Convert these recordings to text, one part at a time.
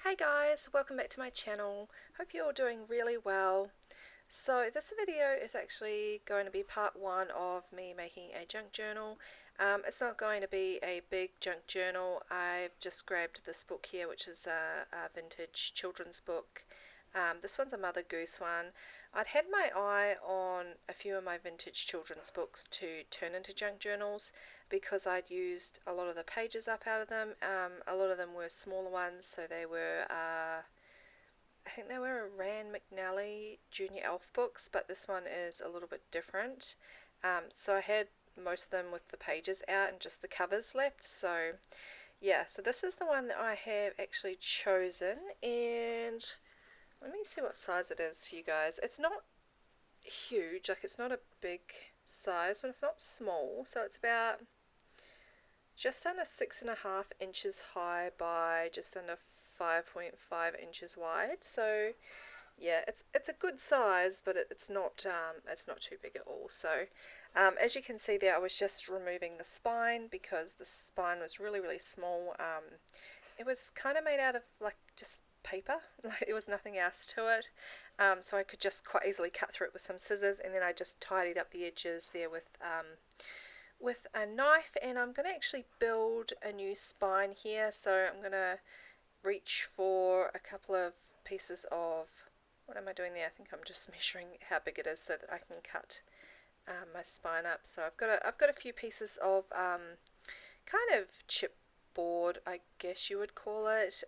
Hey guys, welcome back to my channel. Hope you're all doing really well. So this video is actually going to be part one of me making a junk journal. It's not going to be a big junk journal. I've just grabbed this book here, which is a vintage children's book. This one's a Mother Goose one. I'd had my eye on a few of my vintage children's books to turn into junk journals because I'd used a lot of the pages up out of them. A lot of them were smaller ones, so they were, I think they were Rand McNally Junior Elf books, but this one is a little bit different. So I had most of them with the pages out and just the covers left. So yeah, so this is the one that I have actually chosen, and let me see what size it is for you guys. It's not huge, like it's not a big size, but it's not small. So it's about just under 6.5 inches high by just under 5.5 inches wide. So yeah, it's a good size, but it's not too big at all. So as you can see there, I was just removing the spine because the spine was really small. It was kind of made out of like just paper, like there was nothing else to it, so I could just quite easily cut through it with some scissors, and then I just tidied up the edges there with a knife. And I'm going to actually build a new spine here, so I'm going to reach for a couple of pieces of, what am I doing there? I think I'm just measuring how big it is so that I can cut my spine up. So I've got a few pieces of kind of chipboard, I guess you would call it.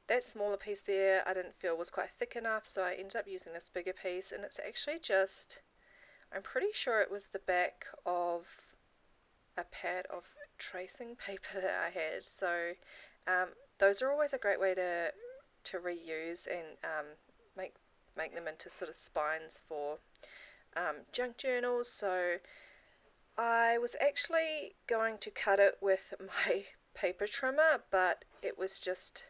That smaller piece there I didn't feel was quite thick enough, so I ended up using this bigger piece, and it's actually just, I'm pretty sure it was the back of a pad of tracing paper that I had. So those are always a great way to reuse and make them into sort of spines for junk journals. So I was actually going to cut it with my paper trimmer, but it was just,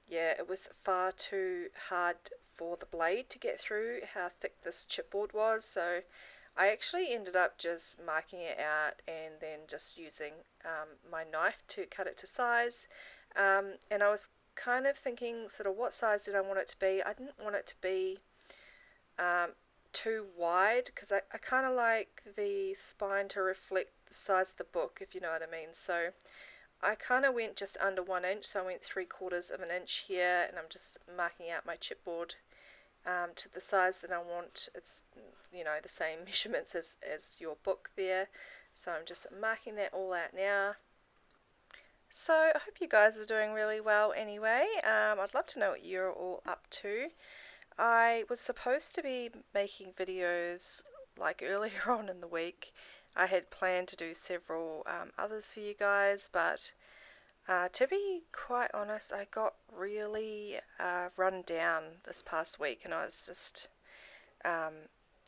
yeah, it was far too hard for the blade to get through how thick this chipboard was. So I actually ended up just marking it out and then just using my knife to cut it to size. And I was kind of thinking sort of what size did I want it to be. I didn't want it to be too wide because I kind of like the spine to reflect the size of the book, if you know what I mean. So I kind of went just under 1 inch, so I went 3/4 of an inch here, and I'm just marking out my chipboard to the size that I want. It's, you know, the same measurements as your book there, so I'm just marking that all out now. So I hope you guys are doing really well anyway. I'd love to know what you're all up to. I was supposed to be making videos like earlier on in the week. I had planned to do several others for you guys, but to be quite honest, I got really run down this past week, and I was just, I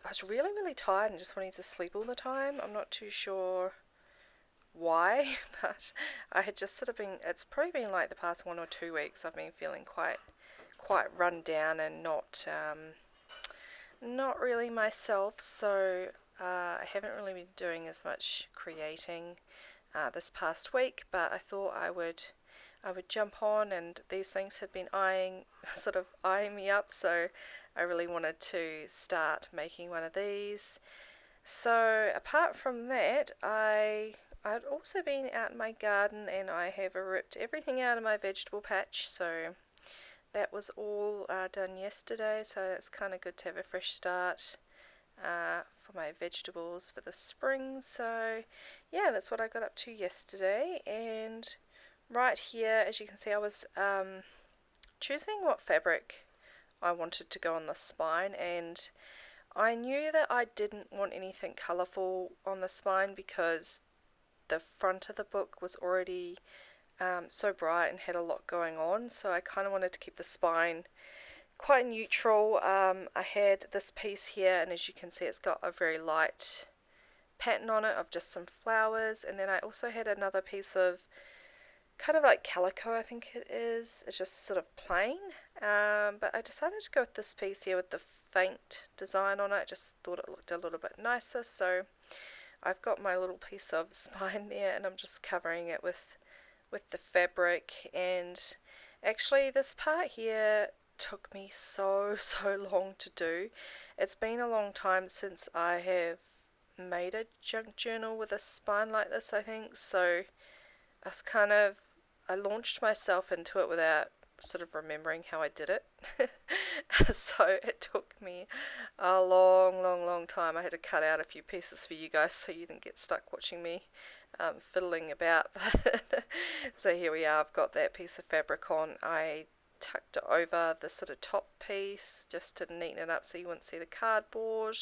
was really tired and just wanting to sleep all the time. I'm not too sure why, but I had just sort of been, it's probably been like the past 1 or 2 weeks I've been feeling quite run down and not really myself. So I haven't really been doing as much creating this past week, but I thought I would jump on, and these things had been eyeing me up, so I really wanted to start making one of these. So apart from that, I'd also been out in my garden, and I have ripped everything out of my vegetable patch, so that was all done yesterday. So it's kind of good to have a fresh start for my vegetables for the spring. So yeah, that's what I got up to yesterday. And right here, as you can see, I was choosing what fabric I wanted to go on the spine, and I knew that I didn't want anything colourful on the spine because the front of the book was already so bright and had a lot going on, so I kind of wanted to keep the spine quite neutral. I had this piece here, and as you can see, it's got a very light pattern on it of just some flowers, and then I also had another piece of kind of like calico, I think it is. It's just sort of plain, but I decided to go with this piece here with the faint design on it. I just thought it looked a little bit nicer, so I've got my little piece of spine there, and I'm just covering it with the fabric. And Actually, this part here took me so long to do. It's been a long time since I have made a junk journal with a spine like this, I think, so I launched myself into it without sort of remembering how I did it. So it took me a long time. I had to cut out a few pieces for you guys so you didn't get stuck watching me fiddling about. So here we are, I've got that piece of fabric on. I tucked it over the sort of top piece just to neaten it up so you wouldn't see the cardboard.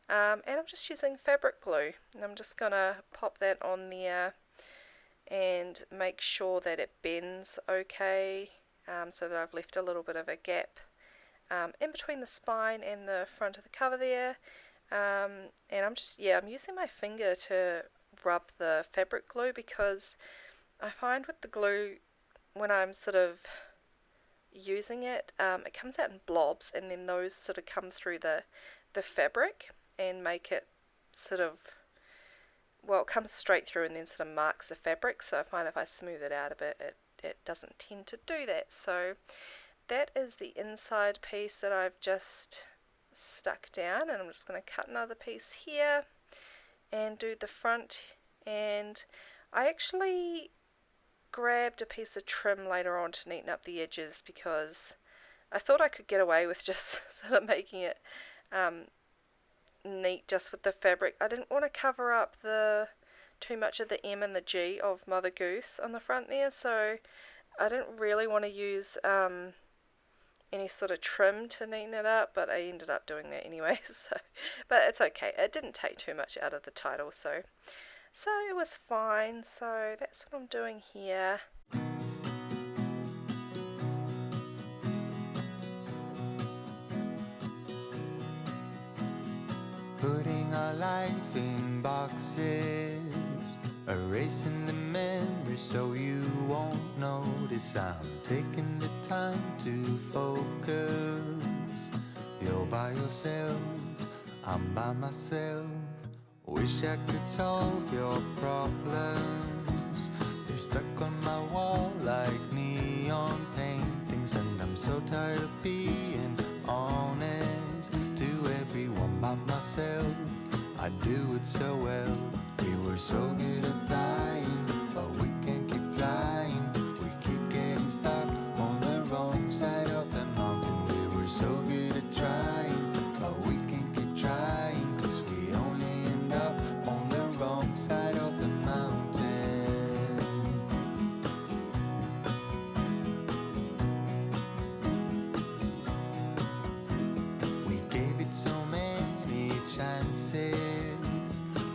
And I'm just using fabric glue, and I'm just gonna pop that on there and make sure that it bends okay, so that I've left a little bit of a gap in between the spine and the front of the cover there. And I'm using my finger to rub the fabric glue, because I find with the glue, when I'm sort of using it, it comes out in blobs, and then those sort of come through the fabric and make it sort of, well, it comes straight through and then sort of marks the fabric. So I find if I smooth it out a bit, it doesn't tend to do that. So that is the inside piece that I've just stuck down, and I'm just going to cut another piece here and do the front. And I actually grabbed a piece of trim later on to neaten up the edges, because I thought I could get away with just sort of making it neat just with the fabric. I didn't want to cover up too much of the M and the G of Mother Goose on the front there, so I didn't really want to use any sort of trim to neaten it up, but I ended up doing that anyway. But it's okay, it didn't take too much out of the title, so it was fine. So that's what I'm doing here. Putting our life in boxes, erasing the memories so you won't notice. I'm taking the time to focus. You're by yourself, I'm by myself. Wish I could solve your problems. They're stuck on my wall like neon paintings, and I'm so tired of being honest to everyone by myself. I do it so well. We were so good at flying, but we can't keep flying. We keep getting stuck on the wrong side of the mountain. We were so good at trying, but we can't keep trying, 'cause we only end up on the wrong side of the mountain. We gave it so many chances.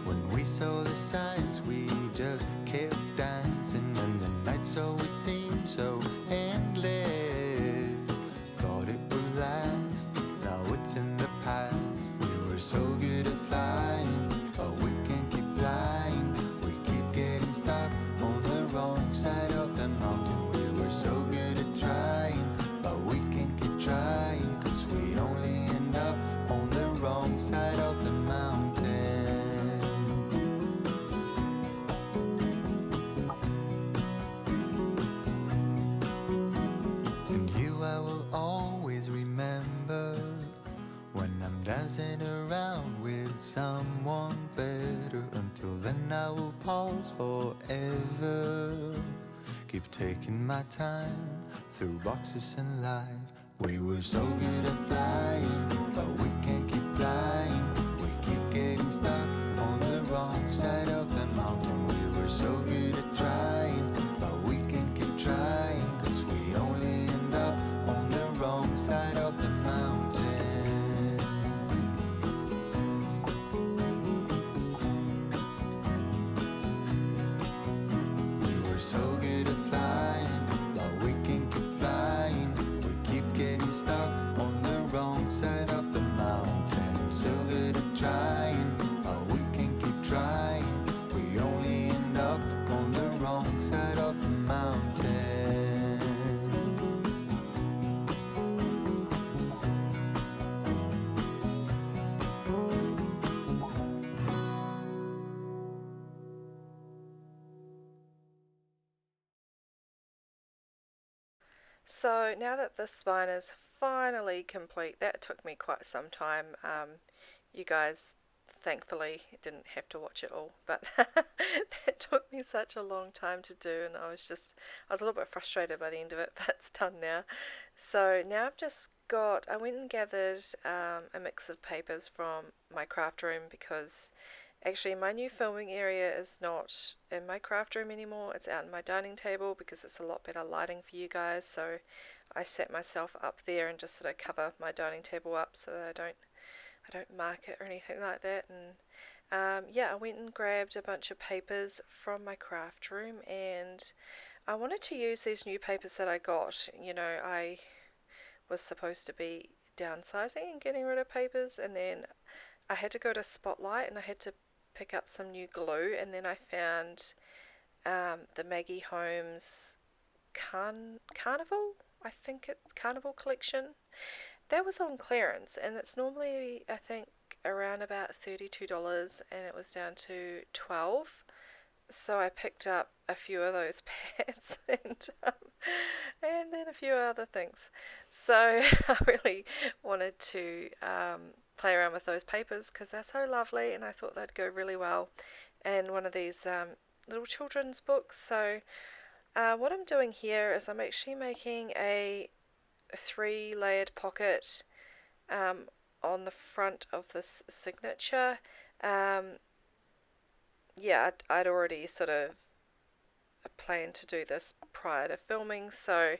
When we saw the signs, we just kept dancing, and the nights always seemed so endless. Thought it would last, now it's in the past. We were so good at flying, but we can't keep flying. We keep getting stuck on the wrong side of the mountain. We were so good at trying, but we can't keep trying, 'cause we only end up on the wrong side of the mountain. And you I will always remember, when I'm dancing around with someone better. Until then I will pause forever. Keep taking my time through boxes and light. We were so good at flying, but we can't keep flying. We keep getting stuck on the wrong side of the mountain. We were so good at trying, but we can't keep trying, 'cause we only end up on the wrong side of the mountain. We were so good at flying, but we can't keep flying. We keep getting stuck on the wrong side of the mountain. So good So now that the spine is finally complete, that took me quite some time. You guys thankfully didn't have to watch it all, but that took me such a long time to do, and I was a little bit frustrated by the end of it, but it's done now. So now I went and gathered a mix of papers from my craft room because actually my new filming area is not in my craft room anymore. It's out in my dining table because it's a lot better lighting for you guys. So I set myself up there and just sort of cover my dining table up so that I don't mark it or anything like that. And yeah, I went and grabbed a bunch of papers from my craft room, and I wanted to use these new papers that I got. I was supposed to be downsizing and getting rid of papers, and then I had to go to Spotlight and I had to pick up some new glue, and then I found the Maggie Holmes Carnival. I think it's Carnival collection. That was on clearance, and it's normally, I think, around about $32, and it was down to 12. So I picked up a few of those pads and then a few other things. So I really wanted to play around with those papers because they're so lovely, and I thought they'd go really well in one of these little children's books. So what I'm doing here is I'm actually making a 3-layered pocket on the front of this signature. Yeah, I'd already sort of planned to do this prior to filming, so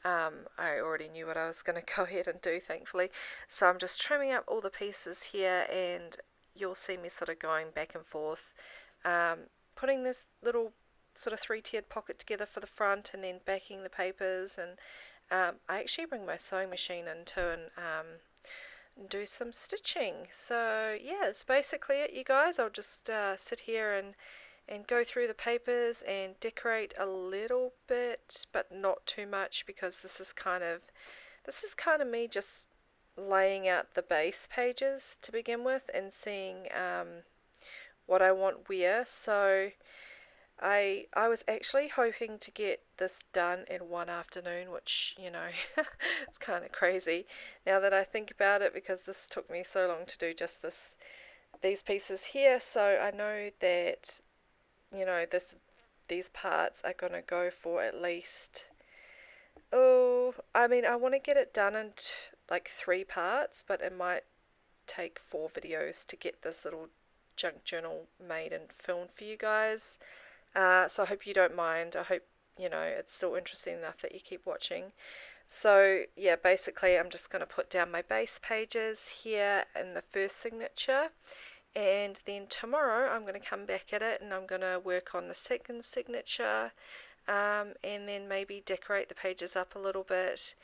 I already knew what I was going to go ahead and do, thankfully. So I'm just trimming up all the pieces here, and you'll see me sort of going back and forth, putting this little sort of 3-tiered pocket together for the front, and then backing the papers. And I actually bring my sewing machine in too, and do some stitching. So yeah, that's basically it, you guys. I'll just sit here and go through the papers and decorate a little bit, but not too much, because this is kind of me just laying out the base pages to begin with and seeing what I want where. So I was actually hoping to get this done in one afternoon, which, it's kind of crazy now that I think about it, because this took me so long to do just these pieces here. So I know that, these parts are going to go for at least, I want to get it done in like 3 parts, but it might take 4 videos to get this little junk journal made and filmed for you guys. So I hope you don't mind. I hope, it's still interesting enough that you keep watching. So yeah, basically I'm just going to put down my base pages here in the first signature, and then tomorrow I'm going to come back at it and I'm going to work on the second signature, and then maybe decorate the pages up a little bit,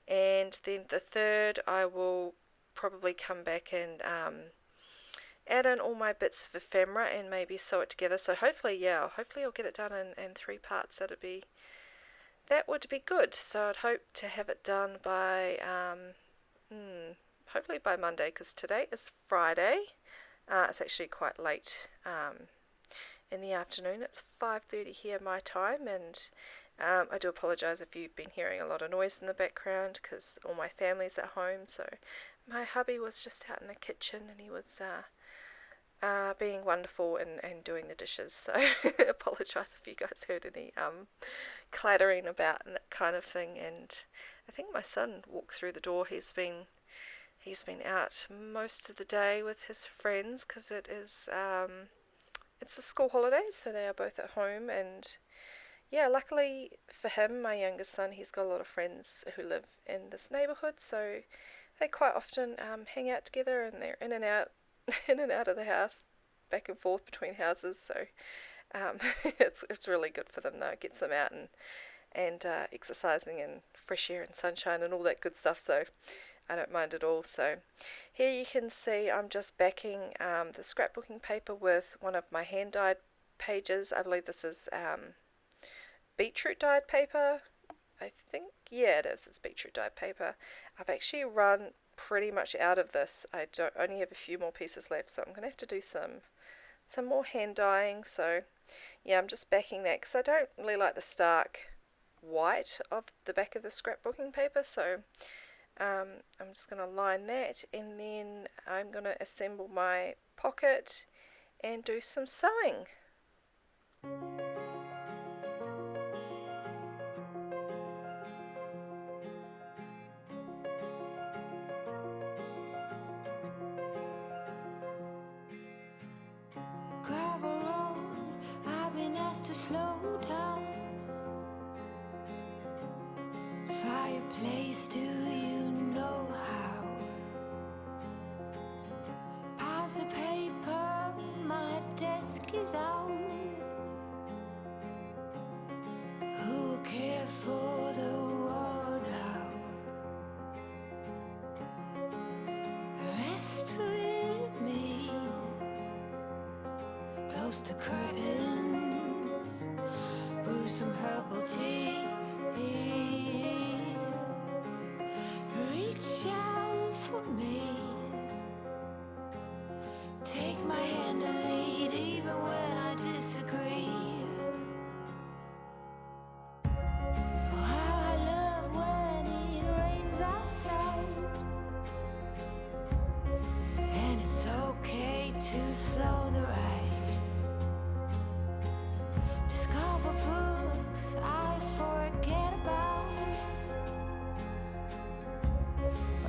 and then the third I will probably come back and add in all my bits of ephemera and maybe sew it together. So hopefully I'll get it done in 3 parts. That would be good. So I'd hope to have it done by hopefully by Monday, because today is Friday. It's actually quite late in the afternoon. It's 5:30 here my time, and I do apologise if you've been hearing a lot of noise in the background because all my family's at home. So my hubby was just out in the kitchen, and he was being wonderful and doing the dishes. So apologise if you guys heard any clattering about and that kind of thing. And I think my son walked through the door. He's been out most of the day with his friends because it's the school holidays, so they are both at home. And yeah, luckily for him, my youngest son, he's got a lot of friends who live in this neighbourhood, so they quite often hang out together, and they're in and out in and out of the house, back and forth between houses. So it's really good for them though. It gets them out and exercising and fresh air and sunshine and all that good stuff. So I don't mind at all. So here you can see I'm just backing the scrapbooking paper with one of my hand dyed pages. I believe this is beetroot dyed paper. I think, yeah, it is. It's beetroot dyed paper. I've actually run pretty much out of this. I only have a few more pieces left, so I'm going to have to do some more hand dyeing. So yeah, I'm just backing that because I don't really like the stark white of the back of the scrapbooking paper, so I'm just going to line that, and then I'm going to assemble my pocket and do some sewing. Gravel road, I've been asked to slow down. Fireplace, do you know how? Piles of paper, my desk is out. Who will care for the world out? Rest with me, close to curtains, brew some herbal tea. Reach out for me, take my hand and lead even when I disagree. Oh, how I love when it rains outside, and it's okay to slow the ride. Discover books I forget about,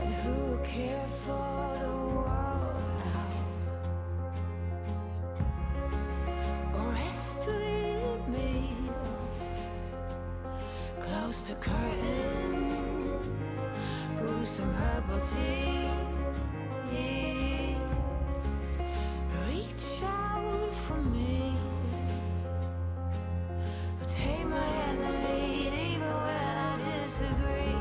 and who care for the world now? Rest with me, close to curtains, brew some herbal tea. Reach out for me, take my hand and lead even when I disagree.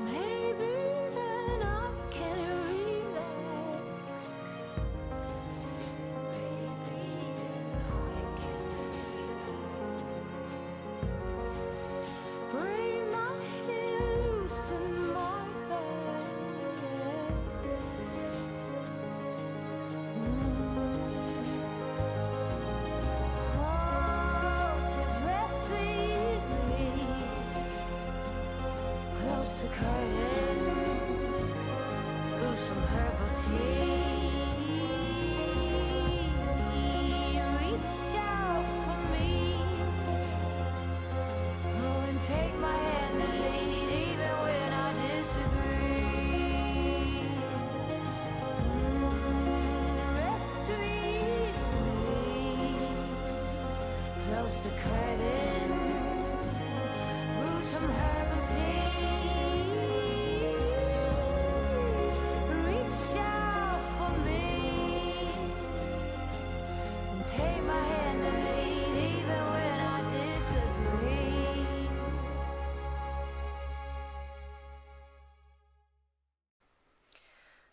Maybe then I can relax. Maybe then I can relax. Bring my hair loose in my bed. Oh, just rest with me, close to curtain, brew some herbal tea. Reach out for me, oh, and take my hand and lead even when I disagree. Rest with me, close to curtain, brew some herbal tea. Reach out for me, and take my hand and lead even when I disagree.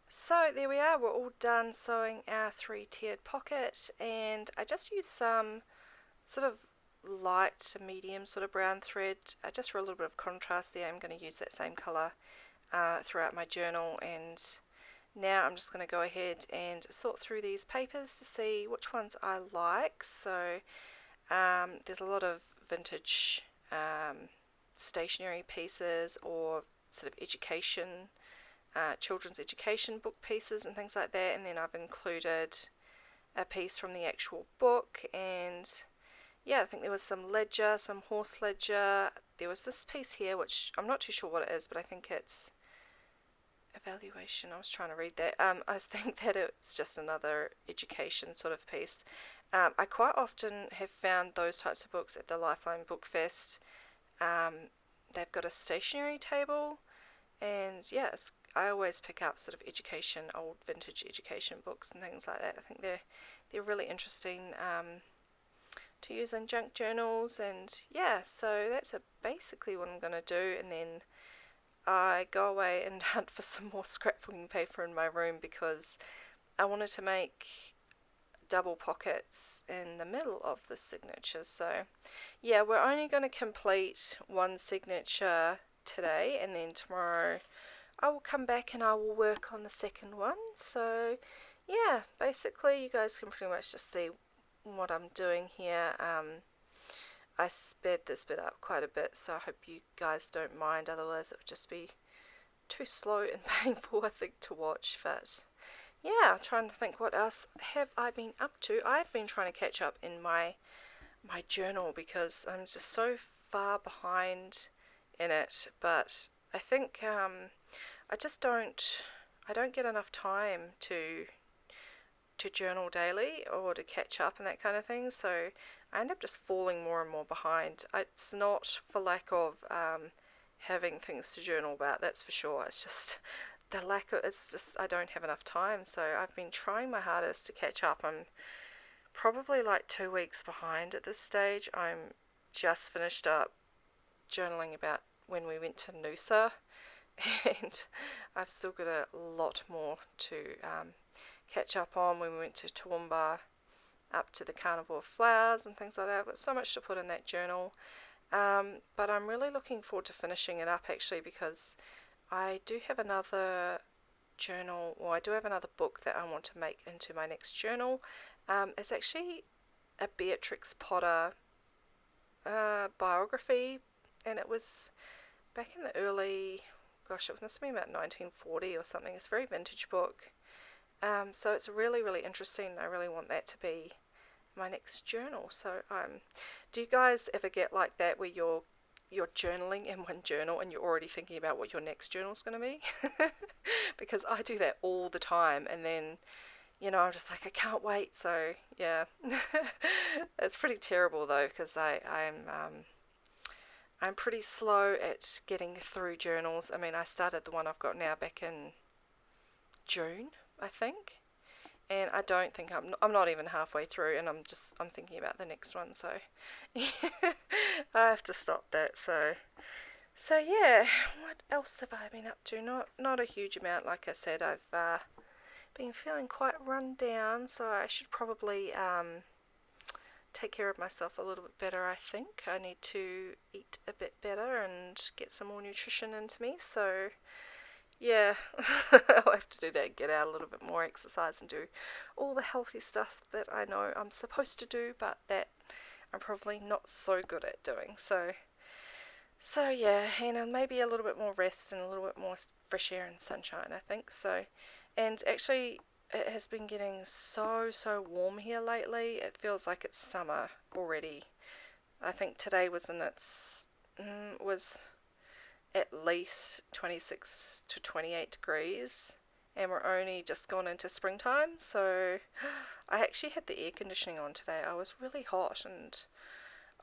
So there we are, we're all done sewing our 3-tiered pocket, and I just used some sort of light to medium sort of brown thread just for a little bit of contrast there. I'm going to use that same colour throughout my journal, and now I'm just going to go ahead and sort through these papers to see which ones I like. So there's a lot of vintage stationery pieces or sort of education, children's education book pieces and things like that, and then I've included a piece from the actual book, and yeah, I think there was some ledger, some horse ledger. There was this piece here which I'm not too sure what it is, but I think it's evaluation. I was trying to read that. I think that it's just another education sort of piece. I quite often have found those types of books at the Lifeline Book Fest. They've got a stationery table, and yes, I always pick up sort of education, old vintage education books and things like that. I think they're really interesting to use in junk journals, and yeah, so that's basically what I'm going to do, and then I go away and hunt for some more scrapbooking paper in my room because I wanted to make double pockets in the middle of the signature. So yeah, we're only going to complete one signature today, and then tomorrow I will come back and I will work on the second one. So yeah, basically you guys can pretty much just see what I'm doing here. I sped this bit up quite a bit, so I hope you guys don't mind, otherwise it would just be too slow and painful, I think, to watch. But yeah, I'm trying to think what else have I been up to. I've been trying to catch up in my journal because I'm just so far behind in it. But I think I just don't get enough time to journal daily or to catch up and that kind of thing. So I end up just falling more and more behind. It's not for lack of having things to journal about, that's for sure. It's just it's just I don't have enough time. So I've been trying my hardest to catch up. I'm probably like 2 weeks behind at this stage. I'm just finished up journaling about when we went to Noosa, and I've still got a lot more to catch up on when we went to Toowoomba, up to the Carnival of Flowers and things like that. I've got so much to put in that journal, but I'm really looking forward to finishing it up actually, because I do have another journal, or I do have another book that I want to make into my next journal. It's actually a Beatrix Potter biography, and it was back in the early, gosh, it must have been about 1940 or something. It's a very vintage book. So it's really, really interesting. I really want that to be my next journal. So do you guys ever get like that where you're journaling in one journal and you're already thinking about what your next journal is going to be? Because I do that all the time, and then I'm just like, I can't wait. So yeah, it's pretty terrible though, because I'm pretty slow at getting through journals. I mean, I started the one I've got now back in June, I think, and I don't think I'm not even halfway through, and I'm thinking about the next one. So yeah, I have to stop that. So yeah, what else have I been up to? Not a huge amount. Like I said, I've been feeling quite run down, so I should probably take care of myself a little bit better. I think I need to eat a bit better and get some more nutrition into me. So yeah, I'll have to do that, get out a little bit more exercise and do all the healthy stuff that I know I'm supposed to do, but that I'm probably not so good at doing. So yeah, and maybe a little bit more rest and a little bit more fresh air and sunshine, I think. So, and actually it has been getting so warm here lately. It feels like it's summer already. I think today was was at least 26 to 28 degrees, and we're only just gone into springtime. So I actually had the air conditioning on today. I was really hot, and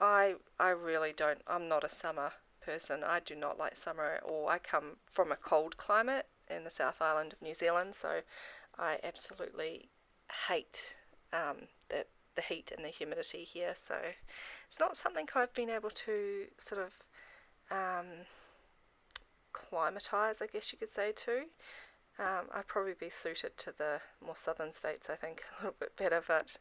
I really don't, I'm not a summer person. I do not like summer at all. I come from a cold climate in the South Island of New Zealand, so I absolutely hate the heat and the humidity here. So it's not something I've been able to sort of climatize, I guess you could say, to. I'd probably be suited to the more southern states, I think, a little bit better. But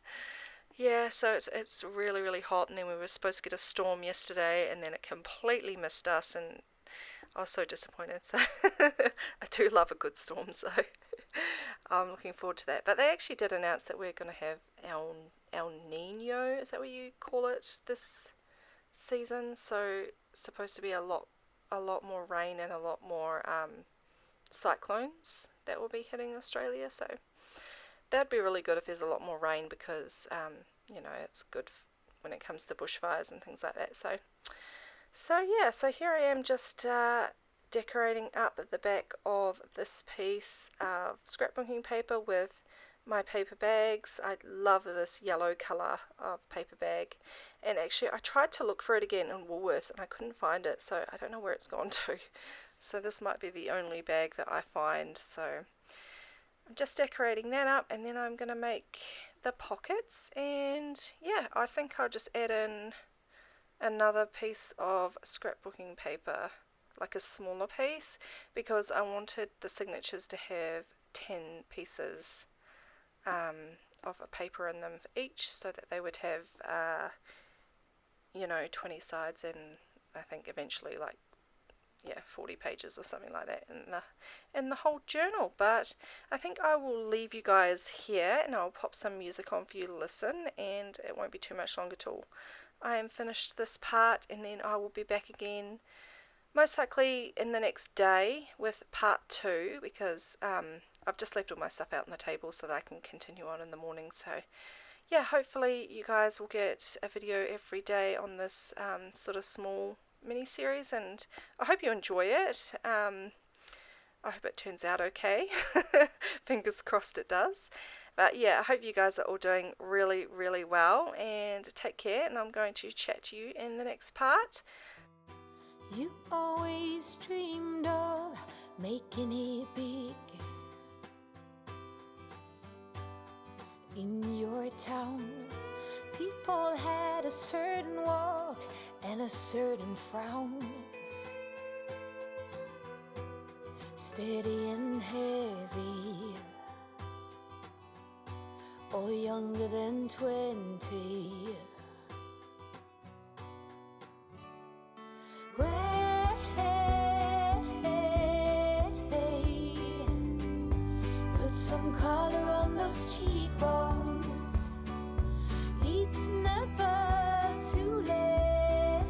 yeah, so it's really, really hot, and then we were supposed to get a storm yesterday, and then it completely missed us, and I was so disappointed. So I do love a good storm, so I'm looking forward to that. But they actually did announce that we're going to have El Nino, is that what you call it, this season? So it's supposed to be a lot more rain and a lot more cyclones that will be hitting Australia. So that'd be really good if there's a lot more rain, because it's good when it comes to bushfires and things like that. So yeah, so here I am just decorating up at the back of this piece of scrapbooking paper with my paper bags. I love this yellow colour of paper bag, and actually I tried to look for it again in Woolworths and I couldn't find it, so I don't know where it's gone to. So this might be the only bag that I find. So I'm just decorating that up, and then I'm going to make the pockets, and yeah, I think I'll just add in another piece of scrapbooking paper, like a smaller piece, because I wanted the signatures to have 10 pieces of a paper in them for each, so that they would have 20 sides, and I think eventually like yeah, 40 pages or something like that in the whole journal. But I think I will leave you guys here, and I'll pop some music on for you to listen, and it won't be too much longer till I am finished this part, and then I will be back again most likely in the next day with part 2, because I've just left all my stuff out on the table so that I can continue on in the morning. So yeah, hopefully you guys will get a video every day on this sort of small mini series, and I hope you enjoy it. I hope it turns out okay. Fingers crossed it does. But yeah, I hope you guys are all doing really, really well, and take care, and I'm going to chat to you in the next part. You always dreamed of making it big in your town. People had a certain walk and a certain frown, steady and heavy, or younger than 20. Put some color on those cheekbones. It's never too late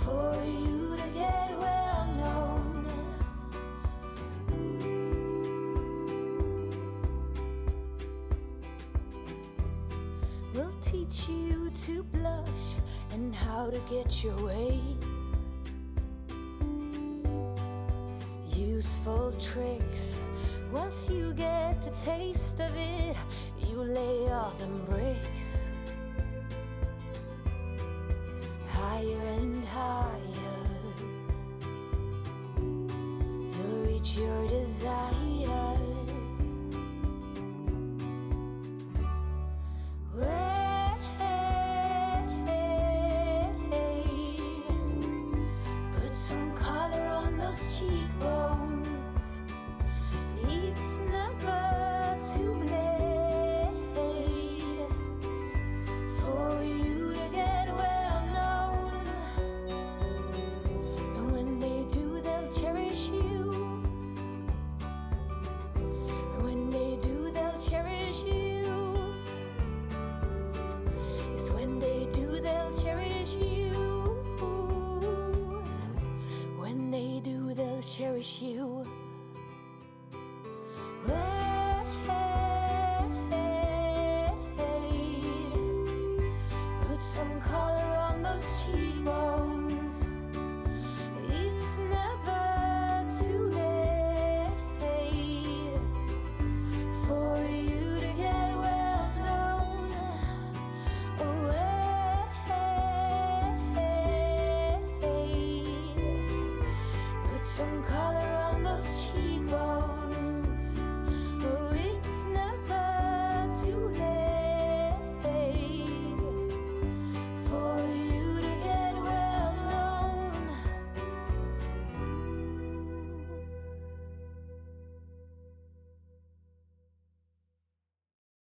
for you to get well known. We'll teach you to blush and how to get your way. Useful tricks. Once you get the taste of it, you lay all them bricks higher and higher. You'll reach your desire. Put some color on those cheekbones. It's never too late for you to get well known. And when they do, they'll cherish you. And when they do, they'll cherish you. It's when they do, they'll cherish you. When they do, they'll cherish you. Put some color on those cheekbones.